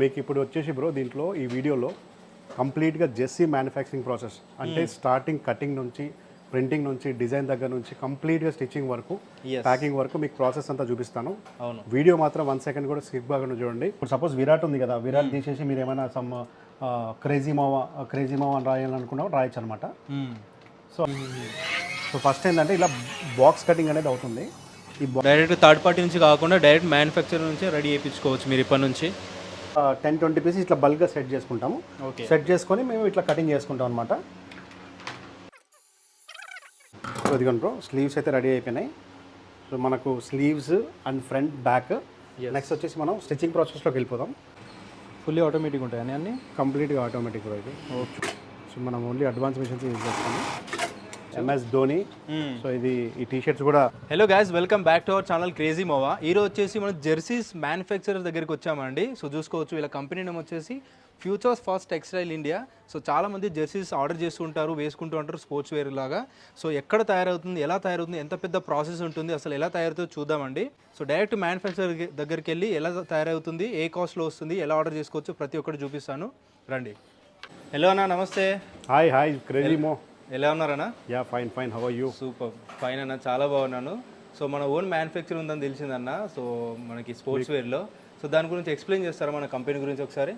మీకు ఇప్పుడు వచ్చేసి బ్రో దీంట్లో ఈ వీడియోలో కంప్లీట్గా జెస్సీ మ్యానుఫ్యాక్చరింగ్ ప్రాసెస్ అంటే స్టార్టింగ్ కటింగ్ నుంచి ప్రింటింగ్ నుంచి డిజైన్ దగ్గర నుంచి కంప్లీట్గా స్టిచ్చింగ్ వరకు ప్యాకింగ్ వరకు మీకు ప్రాసెస్ అంతా చూపిస్తాను. వీడియో మాత్రం 1 సెకండ్ కూడా స్కిప్ బాగా చూడండి. ఇప్పుడు సపోజ్ విరాట్ ఉంది కదా, విరాట్ తీసేసి మీరు ఏమైనా సమ్ క్రేజీ మావా అని రాయాలనుకున్నా రాయొచ్చు అనమాట. సో ఫస్ట్ ఏంటంటే ఇలా బాక్స్ కటింగ్ అనేది అవుతుంది. ఈ డైరెక్ట్ థర్డ్ పార్టీ నుంచి కాకుండా డైరెక్ట్ మ్యానుఫ్యాక్చర్ నుంచి రెడీ చేయించుకోవచ్చు మీరు ఇప్పటి నుంచి. 10-20 పీసెస్ ఇట్లా బల్క్గా సెట్ చేసుకుంటాము. సెట్ చేసుకొని మేము ఇట్లా కటింగ్ చేసుకుంటాం అనమాట. సో ఇదిగోండి బ్రో, స్లీవ్స్ అయితే రెడీ అయిపోయినాయి. సో మనకు sleeves and front back. Next వచ్చేసి మనం స్టిచ్చింగ్ ప్రాసెస్లోకి వెళ్ళిపోదాం. ఫుల్లీ ఆటోమేటిక్ ఉంటాయి అన్నీ, కంప్లీట్గా ఆటోమేటిక్ బ్రో ఇది. ఓకే, సో మనం ఓన్లీ అడ్వాన్స్ మిషన్స్ యూజ్ చేస్తాము. MS ధోని. సో ఇది ఈ టీషర్ట్స్ కూడా. Hello guys, welcome back to our channel crazy మోవా. ఈరోజు వచ్చేసి మనం జెర్సీస్ మ్యానుఫ్యాక్చరర్ దగ్గరికి వచ్చామండి. సో చూసుకోవచ్చు, వీళ్ళ కంపెనీ నేమ్ వచ్చేసి futures first textile India. So చాలామంది జెర్సీస్ ఆర్డర్ చేస్తూ ఉంటారు, వేసుకుంటూ ఉంటారు స్పోర్ట్స్ వేర్ లాగా. సో ఎక్కడ తయారవుతుంది, ఎలా తయారవుతుంది, ఎంత పెద్ద ప్రాసెస్ ఉంటుంది, అసలు ఎలా తయారవుతుందో చూద్దామండి. సో డైరెక్ట్ మ్యానుఫ్యాక్చరర్ దగ్గరికి వెళ్ళి ఎలా తయారవుతుంది, ఏ కాస్ట్లో వస్తుంది, ఎలా ఆర్డర్ చేసుకోవచ్చు ప్రతి ఒక్కటి చూపిస్తాను, రండి. హలో అన్న, నమస్తే. హాయ్ క్రేజీ మో, ఎలా ఉన్నారన్నా? Yeah fine, how are you? Super fine అన్న, చాలా బాగున్నాను. సో మన ఓన్ మ్యానుఫ్యాక్చర్ ఉందని తెలిసిందన్న, సో మనకి స్పోర్ట్స్ వేర్లో. సో దాని గురించి ఎక్స్ప్లెయిన్ చేస్తారా మన కంపెనీ గురించి ఒకసారి?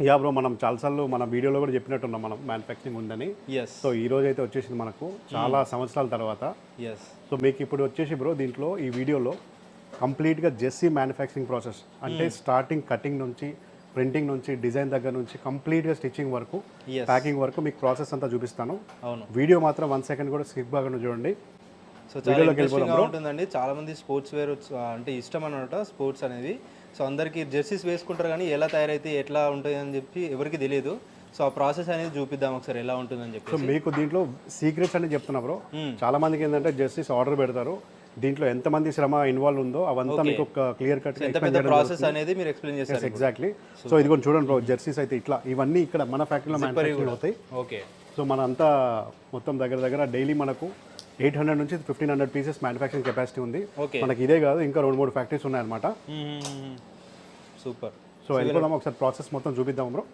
యా బ్రో, మనం చాలాసార్లు మన వీడియోలో కూడా చెప్పినట్టున్నాం మనం మ్యానుఫ్యాక్చరింగ్ ఉందని. సో ఈ రోజు అయితే వచ్చేసింది మనకు చాలా సంవత్సరాల తర్వాత. సో మీకు ఇప్పుడు వచ్చేసి బ్రో దీంట్లో ఈ వీడియోలో కంప్లీట్గా జెస్సీ మ్యానుఫ్యాక్చరింగ్ ప్రాసెస్ అంటే స్టార్టింగ్ కటింగ్ నుంచి ప్రింటింగ్ నుంచి డిజైన్ దగ్గర నుంచి కంప్లీట్గా స్టిచ్చింగ్ వరకు ప్యాకింగ్ వరకు మీకు ప్రాసెస్ అంతా చూపిస్తాను. వీడియో మాత్రం 1 సెకండ్ కూడా స్కిప్ బాగా చూడండి. సో చాలా ఇంట్రెస్టింగ్గా ఉంటుందండి. చాలా మంది స్పోర్ట్స్ వేర్ అంటే ఇష్టం అనమాట, స్పోర్ట్స్ అనేది. సో అందరికీ జెర్సీస్ వేసుకుంటారు కానీ ఎలా తయారైతే ఎట్లా ఉంటుంది అని చెప్పి ఎవరికి తెలియదు. సో ఆ ప్రాసెస్ అనేది చూపిద్దాం ఒకసారి ఎలా ఉంటుందని చెప్పి. సో మీకు దీంట్లో సీక్రెట్స్ అనేది చెప్తున్నా బ్రో. చాలా మందికి ఏంటంటే జెర్సీస్ ఆర్డర్ పెడతారు, దీంట్లో ఎంతమంది శ్రమ ఇన్వాల్వ్ ఉందో అవంతా మీకు ఒక క్లియర్ కట్ ప్రాసెస్ అనేది మీరు ఎక్స్ప్లెయిన్ చేస్తారు. ఎగ్జాక్ట్లీ. సో ఇదిగో చూడండి బ్రో, జెర్సీస్ అయితే ఇట్లా ఇవన్నీ ఇక్కడ మన ఫ్యాక్టరీలో మ్యానుఫ్యాక్చరింగ్ అవుతాయి. ఓకే, సో మన అంతా మొత్తం దగ్గర డైలీ మనకు 800 నుంచి 1500 పీసెస్ మ్యానుఫ్యాక్చరింగ్ కెపాసిటీ ఉంది. మనకి ఇదే కాదు, ఇంకా 2-3 ఫ్యాక్టరీస్ ఉన్నాయన్నమాట. సూపర్. సో వెళ్ళిపోదాం, ఒకసారి ప్రాసెస్ మొత్తం చూపిద్దాం బ్రో.